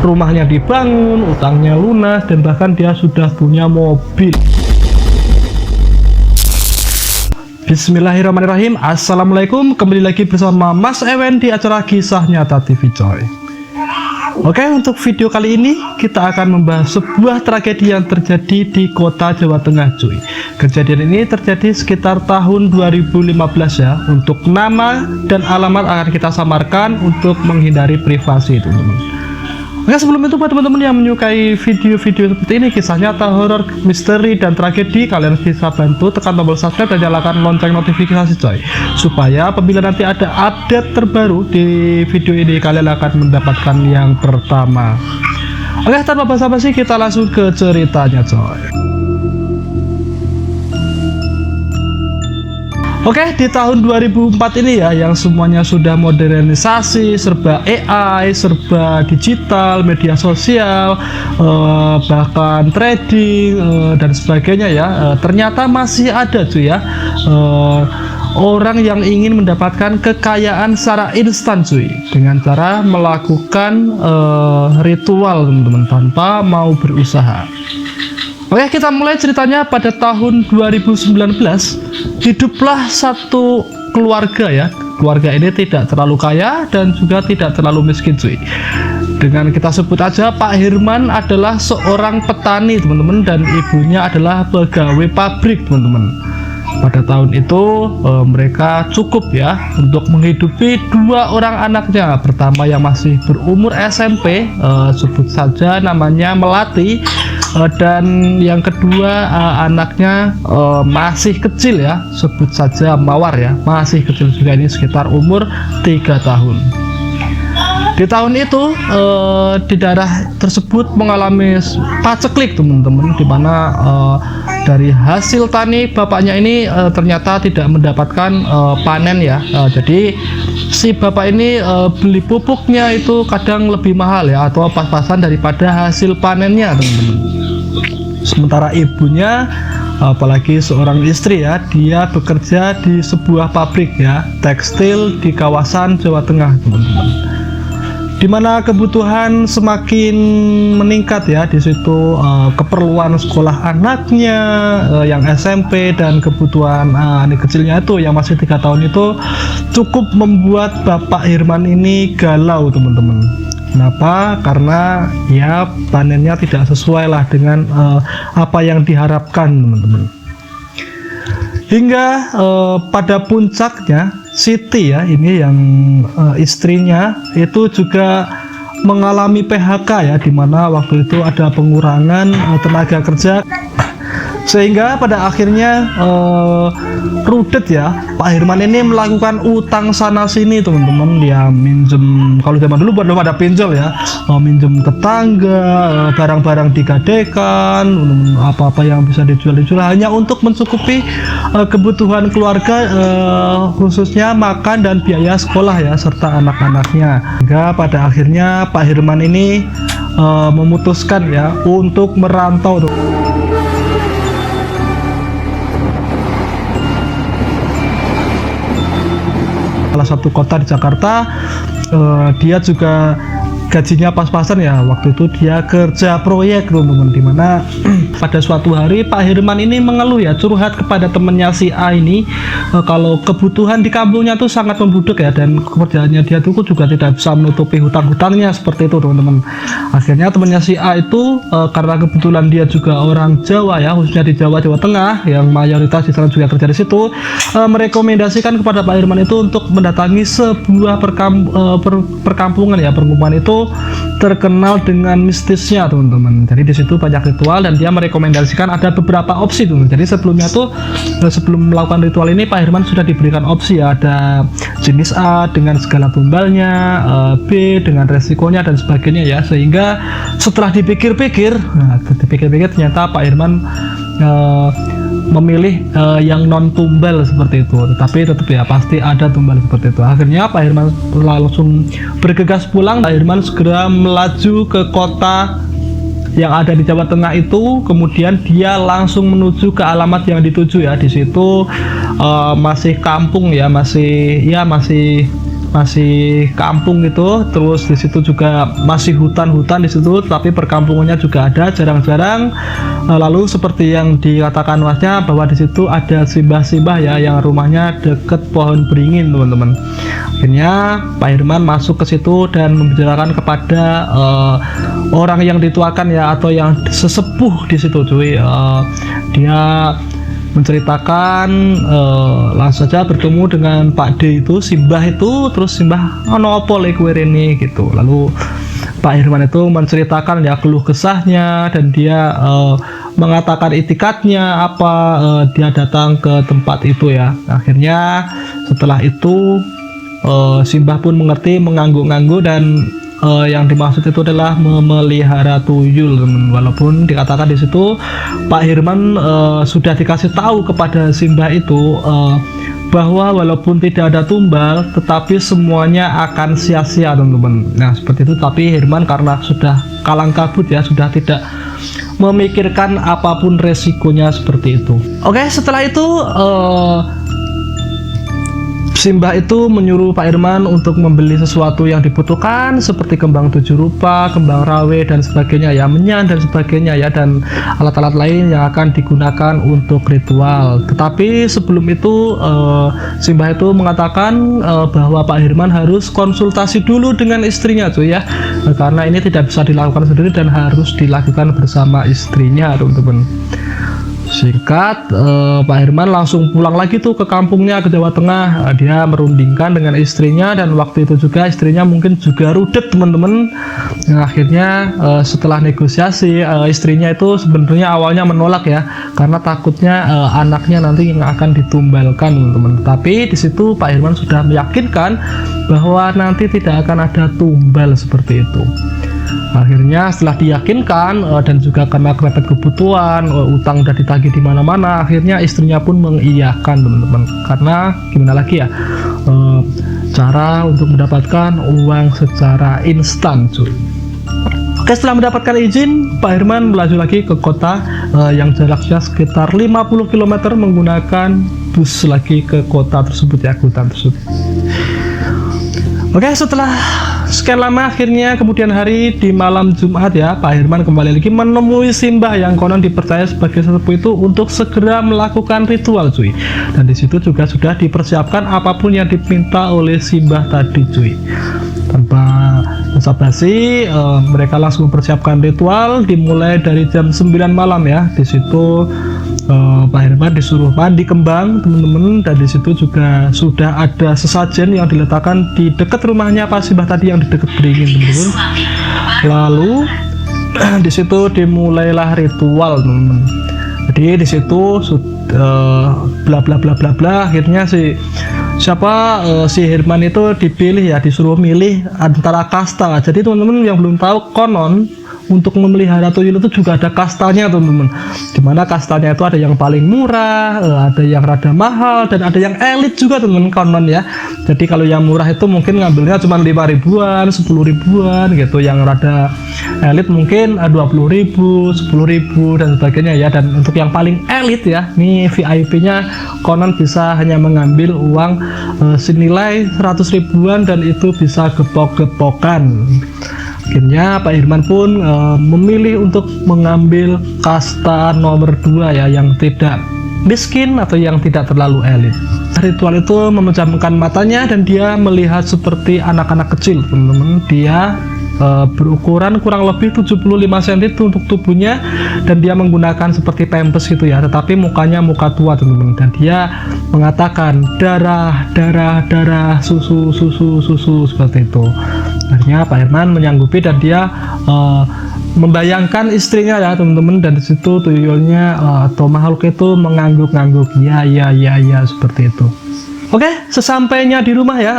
rumahnya dibangun, utangnya lunas, dan bahkan dia sudah punya mobil. Bismillahirrahmanirrahim. Assalamualaikum, kembali lagi bersama Mas Ewen di acara Kisah Nyata TV Coy. Oke, untuk video kali ini kita akan membahas sebuah tragedi yang terjadi di kota Jawa Tengah, cuy. Kejadian ini terjadi sekitar tahun 2015 ya. Untuk nama dan alamat akan kita samarkan untuk menghindari privasi, teman-teman. Oke, sebelum itu buat teman-teman yang menyukai video-video seperti ini, kisah nyata, horor, misteri, dan tragedi, kalian bisa bantu tekan tombol subscribe dan nyalakan lonceng notifikasi, coy, supaya apabila nanti ada update terbaru di video ini, kalian akan mendapatkan yang pertama. Oke, tanpa basa-basi kita langsung ke ceritanya, coy. Oke, di tahun 2004 ini ya, yang semuanya sudah modernisasi, serba AI, serba digital, media sosial, bahkan trading, dan sebagainya ya, ternyata masih ada cuy ya, orang yang ingin mendapatkan kekayaan secara instan cuy, dengan cara melakukan ritual, teman-teman, tanpa mau berusaha. Oke, kita mulai ceritanya pada tahun 2019. Hiduplah satu keluarga ya. Keluarga ini tidak terlalu kaya dan juga tidak terlalu miskin, cuy. Dengan kita sebut aja Pak Hirman adalah seorang petani, teman-teman, dan ibunya adalah pegawai pabrik, teman-teman. Pada tahun itu mereka cukup ya untuk menghidupi dua orang anaknya. Pertama yang masih berumur SMP, sebut saja namanya Melati. Dan yang kedua anaknya masih kecil ya, sebut saja Mawar ya, masih kecil juga, ini sekitar umur 3 tahun. Di tahun itu di daerah tersebut mengalami paceklik, teman-teman, di mana dari hasil tani bapaknya ini ternyata tidak mendapatkan panen ya. Jadi si bapak ini beli pupuknya itu kadang lebih mahal ya, atau pas-pasan daripada hasil panennya, teman-teman. Sementara ibunya, apalagi seorang istri ya, dia bekerja di sebuah pabrik ya, tekstil di kawasan Jawa Tengah, teman-teman, dimana kebutuhan semakin meningkat ya. Di situ keperluan sekolah anaknya yang SMP dan kebutuhan anak kecilnya itu yang masih 3 tahun itu cukup membuat Bapak Hirman ini galau, teman-teman. Kenapa? Karena ya panennya tidak sesuai lah dengan apa yang diharapkan, teman-teman. Hingga pada puncaknya Siti ya, ini yang istrinya itu juga mengalami PHK ya, dimana waktu itu ada pengurangan tenaga kerja, sehingga pada akhirnya rudet ya. Pak Hirman ini melakukan utang sana sini, teman-teman. Dia minjem, kalau zaman dulu belum ada pinjol ya, minjem tetangga, barang-barang digadekan, apa-apa yang bisa dijual hanya untuk mencukupi kebutuhan keluarga, khususnya makan dan biaya sekolah ya, serta anak-anaknya. Hingga pada akhirnya Pak Hirman ini memutuskan ya untuk merantau, salah satu kota di Jakarta. Dia juga gajinya pas-pasan ya, waktu itu dia kerja proyek, teman-teman, dimana pada suatu hari Pak Hirman ini mengeluh ya, curhat kepada temennya si A ini, kalau kebutuhan di kampungnya tuh sangat membludak ya, dan pekerjaannya dia tuh juga tidak bisa menutupi hutang-hutangnya, seperti itu, teman-teman. Akhirnya temennya si A itu karena kebetulan dia juga orang Jawa ya, khususnya di Jawa Tengah yang mayoritas di sana juga kerja di situ, merekomendasikan kepada Pak Hirman itu untuk mendatangi sebuah perkampungan ya. Perkampungan itu terkenal dengan mistisnya, teman-teman. Jadi di situ banyak ritual dan dia merekomendasikan ada beberapa opsi, teman. Jadi sebelumnya tuh, sebelum melakukan ritual ini, Pak Hirman sudah diberikan opsi ya, ada jenis A dengan segala tumbalnya, B dengan resikonya dan sebagainya ya. Sehingga setelah dipikir-pikir, ternyata Pak Hirman memilih yang non tumbal seperti itu, tetapi tetap ya pasti ada tumbal seperti itu. Akhirnya Pak Hirman langsung bergegas pulang. Pak Hirman segera melaju ke kota yang ada di Jawa Tengah itu, kemudian dia langsung menuju ke alamat yang dituju ya. Di situ masih kampung ya, masih masih kampung gitu, terus di situ juga masih hutan-hutan di situ, tapi perkampungannya juga ada jarang-jarang. Lalu seperti yang dikatakan Masnya bahwa di situ ada simbah-simbah ya yang rumahnya deket pohon beringin teman-teman. Akhirnya Pak Hirman masuk ke situ dan membicarakan kepada orang yang dituakan ya atau yang sesepuh di situ cuy. Dia menceritakan langsung saja bertemu dengan Pak D itu, simbah itu, terus simbah ono opo le kowe rene gitu. Lalu Pak Hirman itu menceritakan ya keluh kesahnya dan dia mengatakan itikadnya apa dia datang ke tempat itu ya. Akhirnya setelah itu simbah pun mengerti, mengangguk-angguk dan yang dimaksud itu adalah memelihara tuyul, teman. Walaupun dikatakan di situ Pak Hirman sudah dikasih tahu kepada simbah itu bahwa walaupun tidak ada tumbal, tetapi semuanya akan sia-sia, teman-teman. Nah seperti itu, tapi Hirman karena sudah kalang kabut ya, sudah tidak memikirkan apapun resikonya seperti itu. Oke, setelah itu simbah itu menyuruh Pak Hirman untuk membeli sesuatu yang dibutuhkan seperti kembang 7 rupa, kembang rawe dan sebagainya ya, menyan dan sebagainya ya, dan alat-alat lain yang akan digunakan untuk ritual. Tetapi sebelum itu simbah itu mengatakan bahwa Pak Hirman harus konsultasi dulu dengan istrinya tuh ya, karena ini tidak bisa dilakukan sendiri dan harus dilakukan bersama istrinya, teman-teman. Singkat, Pak Hirman langsung pulang lagi tuh ke kampungnya, ke Jawa Tengah. Dia merundingkan dengan istrinya dan waktu itu juga istrinya mungkin juga rudet, teman-teman. Nah, akhirnya setelah negosiasi, istrinya itu sebenarnya awalnya menolak ya, karena takutnya anaknya nanti yang akan ditumbalkan, teman-teman. Tapi di situ Pak Hirman sudah meyakinkan bahwa nanti tidak akan ada tumbal seperti itu. Akhirnya setelah diyakinkan dan juga karena kepepet kebutuhan, utang udah ditagih di mana-mana, akhirnya istrinya pun mengiyakan, teman-teman. Karena gimana lagi ya, cara untuk mendapatkan uang secara instan, cuy. Oke, setelah mendapatkan izin, Pak Hirman melaju lagi ke kota yang jaraknya sekitar 50 km menggunakan bus lagi ke kota tersebut ya, hutan tersebut. Oke, setelah sekian lama akhirnya kemudian hari di malam Jumat ya, Pak Hirman kembali lagi menemui simbah yang konon dipercaya sebagai sesepuh itu untuk segera melakukan ritual, cuy. Dan di situ juga sudah dipersiapkan apapun yang diminta oleh simbah tadi, cuy. Tanpa basa-basi, mereka langsung mempersiapkan ritual dimulai dari jam 9 malam ya. Di situ Pak Hirman disuruh mandi kembang, teman-teman, dan di situ juga sudah ada sesajen yang diletakkan di dekat rumahnya Pak Simbah tadi yang di dekat beringin, teman-teman. Lalu di situ dimulailah ritual, teman-teman. Jadi di situ bla bla bla bla bla, akhirnya si Hirman itu dipilih ya, disuruh milih antara kasta. Jadi teman-teman yang belum tahu, konon untuk memelihara tuyul itu juga ada kastanya, teman-teman. Dimana kastanya itu ada yang paling murah, ada yang rada mahal, dan ada yang elit juga, teman-teman, konon ya. Jadi kalau yang murah itu mungkin ngambilnya cuma 5 ribuan, 10 ribuan gitu. Yang rada elit mungkin 20 ribu, 10 ribu dan sebagainya ya. Dan untuk yang paling elit ya, nih VIP-nya konon bisa hanya mengambil uang senilai 100 ribuan dan itu bisa gepok-gepokan. Akhirnya Pak Hirman pun memilih untuk mengambil kasta nomor 2 ya, yang tidak miskin atau yang tidak terlalu elit. Ritual itu memejamkan matanya dan dia melihat seperti anak-anak kecil, teman-teman. Dia berukuran kurang lebih 75 cm itu untuk tubuhnya, dan dia menggunakan seperti pampers gitu ya, tetapi mukanya muka tua, teman-teman. Dan dia mengatakan darah, darah, darah, susu, susu, susu, seperti itu. Akhirnya Pak Hirman menyanggupi dan dia membayangkan istrinya ya, teman-teman, dan disitu tuyulnya atau makhluk itu mengangguk-angguk ya ya ya ya seperti itu. Oke, sesampainya di rumah ya,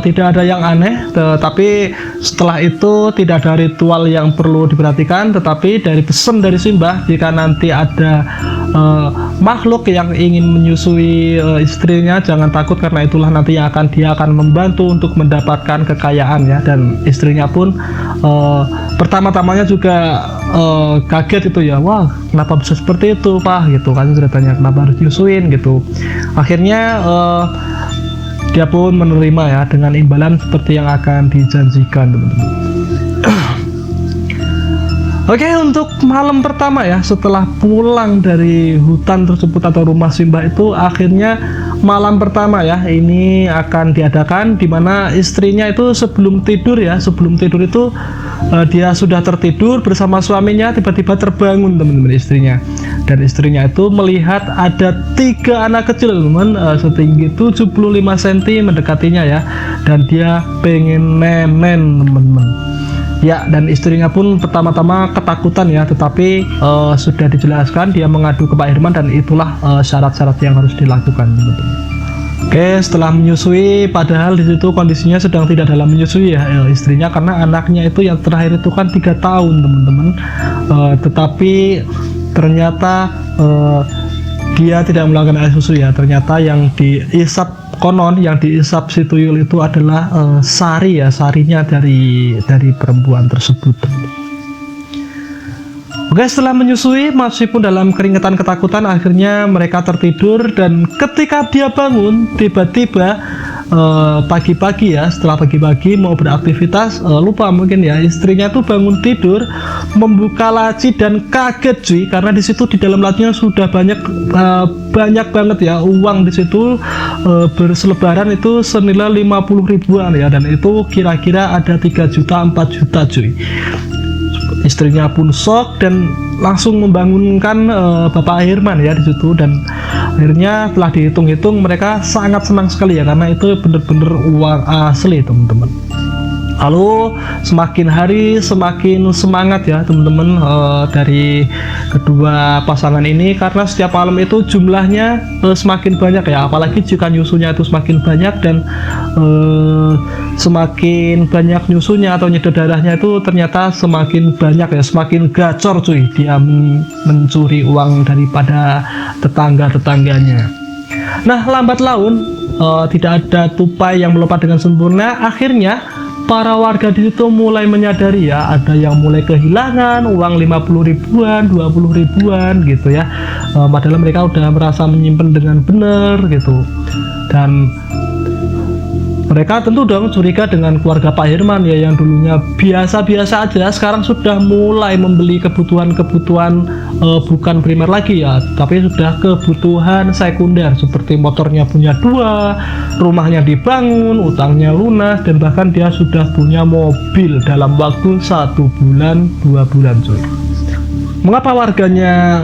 tidak ada yang aneh, tetapi setelah itu tidak ada ritual yang perlu diperhatikan, tetapi dari pesan dari simbah, jika nanti ada makhluk yang ingin menyusui istrinya, jangan takut, karena itulah nanti yang dia akan membantu untuk mendapatkan kekayaan ya. Dan istrinya pun pertama-tamanya juga kaget itu ya, wah kenapa bisa seperti itu Pak gitu kan ceritanya, kenapa harus nyusuin gitu. Akhirnya dia pun menerima ya dengan imbalan seperti yang akan dijanjikan, teman-teman. Oke, untuk malam pertama ya, setelah pulang dari hutan tersebut atau rumah Simbah itu, akhirnya malam pertama ya ini akan diadakan, dimana istrinya itu sebelum tidur itu dia sudah tertidur bersama suaminya, tiba-tiba terbangun teman-teman istrinya, dan istrinya itu melihat ada 3 anak kecil teman-teman, setinggi 75 cm mendekatinya ya, dan dia pengen nenen teman-teman. Ya, dan istrinya pun pertama-tama ketakutan ya, tetapi sudah dijelaskan, dia mengadu ke Pak Herman, dan itulah syarat-syarat yang harus dilakukan, teman-teman. Oke, setelah menyusui, padahal di situ kondisinya sedang tidak dalam menyusui ya istrinya, karena anaknya itu yang terakhir itu kan 3 tahun teman-teman, tetapi ternyata dia tidak melakukan air susu ya, ternyata yang diisap yang diisap si tuyul itu adalah sari ya, sarinya dari perempuan tersebut. Oke, setelah menyusui masih pun dalam keringetan ketakutan, akhirnya mereka tertidur, dan ketika dia bangun tiba-tiba pagi-pagi ya, setelah pagi-pagi mau beraktivitas, lupa mungkin ya, istrinya tuh bangun tidur, membuka laci dan kaget cuy, karena di situ di dalam lacinya sudah banyak banget ya uang di situ, berselebaran itu senilai 50 ribuan ya, dan itu kira-kira ada 3 juta 4 juta cuy. Istrinya pun shock dan langsung membangunkan Bapak Herman ya di situ, dan akhirnya setelah dihitung-hitung mereka sangat senang sekali ya, karena itu bener-bener uang asli teman-teman. Lalu semakin hari semakin semangat ya teman-teman dari kedua pasangan ini, karena setiap malam itu jumlahnya semakin banyak ya, apalagi jika nyusunya itu semakin banyak, dan semakin banyak nyusunya atau nyedot darahnya itu ternyata semakin banyak ya, semakin gacor cuy dia mencuri uang daripada tetangga-tetangganya. Nah, lambat laun tidak ada tupai yang melompat dengan sempurna. Akhirnya para warga di situ mulai menyadari ya, ada yang mulai kehilangan uang 50 ribuan, 20 ribuan gitu ya. Padahal mereka udah merasa menyimpan dengan benar gitu. Dan mereka tentu dong curiga dengan keluarga Pak Herman ya, yang dulunya biasa-biasa aja, sekarang sudah mulai membeli kebutuhan-kebutuhan bukan primer lagi ya, tapi sudah kebutuhan sekunder, seperti motornya punya 2, rumahnya dibangun, utangnya lunas, dan bahkan dia sudah punya mobil dalam waktu 1 bulan 2 bulan cuy. Mengapa warganya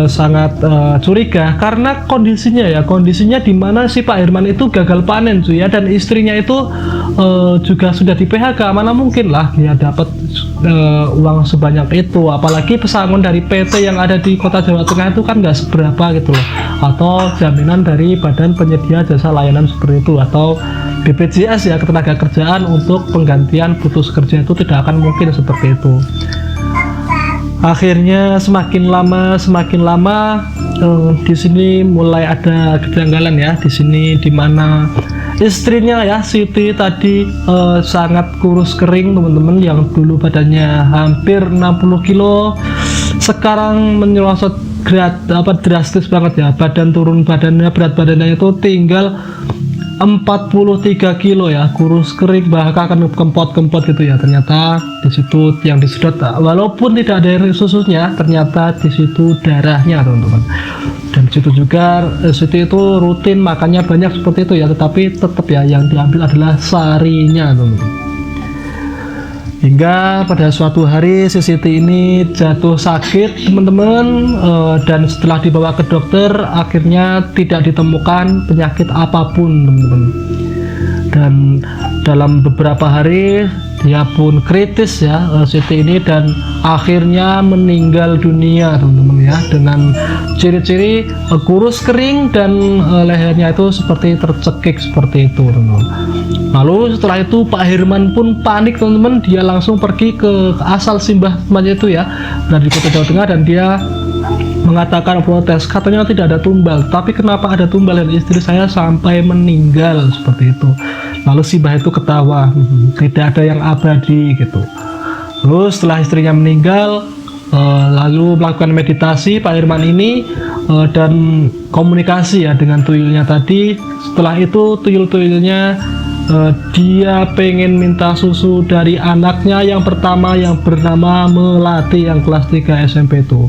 sangat curiga? Karena kondisinya di mana si Pak Herman itu gagal panen cuy ya, dan istrinya itu juga sudah di PHK. Mana mungkin lah dia dapat uang sebanyak itu, apalagi pesangon dari PT yang ada di kota Jawa Tengah itu kan nggak seberapa gitu loh, atau jaminan dari badan penyedia jasa layanan seperti itu, atau BPJS ya, ketenagakerjaan untuk penggantian putus kerja itu tidak akan mungkin seperti itu. Akhirnya semakin lama di sini mulai ada kejanggalan ya di sini, dimana istrinya ya Siti tadi sangat kurus kering teman-teman, yang dulu badannya hampir 60 kilo sekarang menyelosot drastis banget ya, berat badannya itu tinggal 43 kilo ya, kurus kering, bahkan akan kempot-kempot gitu ya. Ternyata di situ yang disedot, walaupun tidak ada air susunya, ternyata di situ darahnya teman-teman. Dan di situ juga Siti itu rutin makannya banyak seperti itu ya, tetapi tetap ya yang diambil adalah sarinya teman-teman. Hingga pada suatu hari si Siti ini jatuh sakit teman-teman, dan setelah dibawa ke dokter akhirnya tidak ditemukan penyakit apapun teman-teman. Dan dalam beberapa hari dia pun kritis ya Siti ini, dan akhirnya meninggal dunia teman-teman ya, dengan ciri-ciri kurus kering dan lehernya itu seperti tercekik seperti itu teman-teman. Lalu setelah itu Pak Herman pun panik teman-teman, dia langsung pergi ke asal Simbah temannya itu ya, dari kota Jawa Tengah, dan dia mengatakan protes, katanya tidak ada tumbal, tapi kenapa ada tumbal dan istri saya sampai meninggal seperti itu. Lalu Simbah itu ketawa, tidak ada yang abadi gitu. Lalu setelah istrinya meninggal, lalu melakukan meditasi Pak Irman ini dan komunikasi ya dengan tuyulnya tadi. Setelah itu tuyul-tuyulnya dia pengen minta susu dari anaknya yang pertama yang bernama Melati yang kelas 3 SMP itu.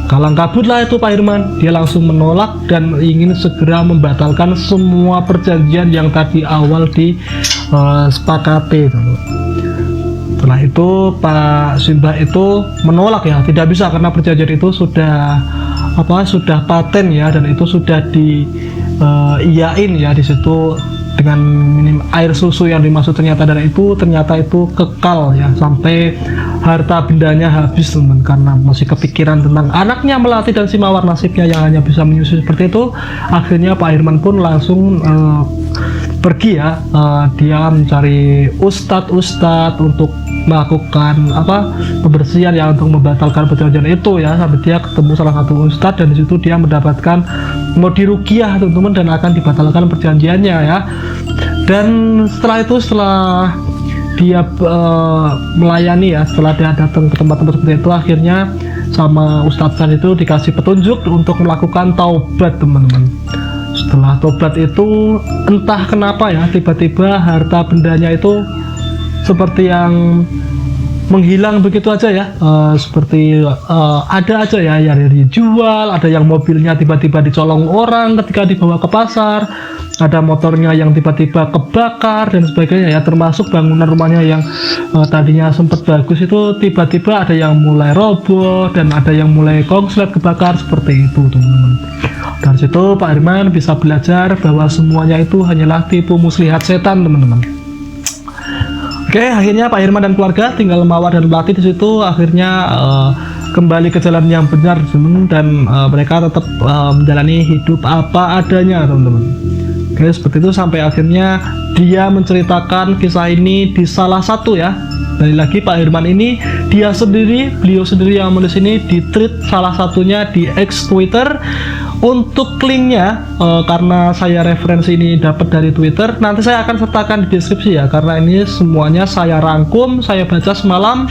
Kalang kabut lah itu Pak Irman, dia langsung menolak dan ingin segera membatalkan semua perjanjian yang tadi awal disepakati. Setelah itu Pak Simbah itu menolak ya, tidak bisa karena perjanjian itu sudah paten ya, dan itu sudah iyain ya di situ dengan minim air susu yang dimaksud ternyata itu kekal ya sampai harta bendanya habis teman, karena masih kepikiran tentang anaknya Melati dan si mawar nasibnya yang hanya bisa menyusui seperti itu. Akhirnya Pak Irman pun langsung pergi ya, dia mencari ustadz untuk melakukan pembersihan ya untuk membatalkan perjanjian itu ya, sampai dia ketemu salah satu ustadz dan disitu dia mendapatkan mau diruqyah teman-teman dan akan dibatalkan perjanjiannya ya. Dan setelah dia melayani ya, setelah dia datang ke tempat-tempat seperti itu, akhirnya sama ustadz itu dikasih petunjuk untuk melakukan taubat teman-teman. Setelah taubat itu entah kenapa ya tiba-tiba harta bendanya itu seperti yang menghilang begitu aja ya, seperti ada aja ya yang dijual, ada yang mobilnya tiba-tiba dicolong orang ketika dibawa ke pasar, ada motornya yang tiba-tiba kebakar dan sebagainya ya, termasuk bangunan rumahnya yang tadinya sempat bagus itu tiba-tiba ada yang mulai roboh dan ada yang mulai konslet kebakar seperti itu teman-teman. Dari situ Pak Irman bisa belajar bahwa semuanya itu hanyalah tipu muslihat setan teman-teman. Oke, akhirnya Pak Irman dan keluarga tinggal Mawar dan Melati di situ akhirnya kembali ke jalan yang benar teman-teman, dan mereka tetap menjalani hidup apa adanya teman-teman. Oke, seperti itu sampai akhirnya dia menceritakan kisah ini di salah satu ya. Dari lagi Pak Irman ini beliau sendiri yang menulis ini di tweet salah satunya di X Twitter. Untuk linknya karena saya referensi ini dapat dari Twitter, nanti saya akan sertakan di deskripsi ya, karena ini semuanya saya rangkum, saya baca semalam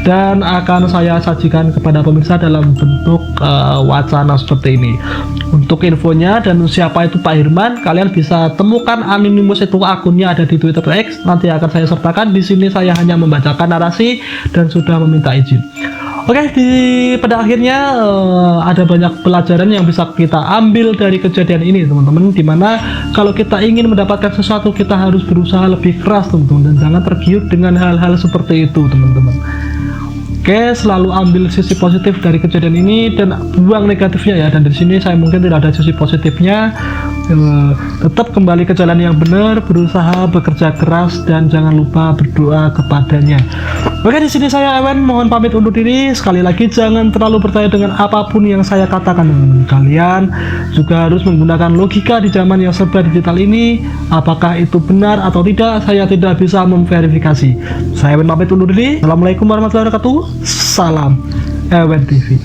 dan akan saya sajikan kepada pemirsa dalam bentuk wacana seperti ini. Untuk infonya dan siapa itu Pak Irman, kalian bisa temukan anonimus itu, akunnya ada di Twitter X, nanti akan saya sertakan. Di sini saya hanya membacakan narasi dan sudah meminta izin. Oke, pada akhirnya ada banyak pelajaran yang bisa kita ambil dari kejadian ini teman-teman, dimana kalau kita ingin mendapatkan sesuatu kita harus berusaha lebih keras teman-teman, dan jangan tergiur dengan hal-hal seperti itu teman-teman. Oke, selalu ambil sisi positif dari kejadian ini dan buang negatifnya ya, dan di sini saya mungkin tidak ada sisi positifnya. Tetap kembali ke jalan yang benar, berusaha bekerja keras dan jangan lupa berdoa kepadanya. Oke, di sini saya Ewen mohon pamit undur diri. Sekali lagi jangan terlalu percaya dengan apapun yang saya katakan teman-teman. Kalian juga harus menggunakan logika di zaman yang serba digital ini. Apakah itu benar atau tidak, saya tidak bisa memverifikasi. Saya Ewen pamit undur diri. Assalamualaikum warahmatullahi wabarakatuh. Salam Ewen TV.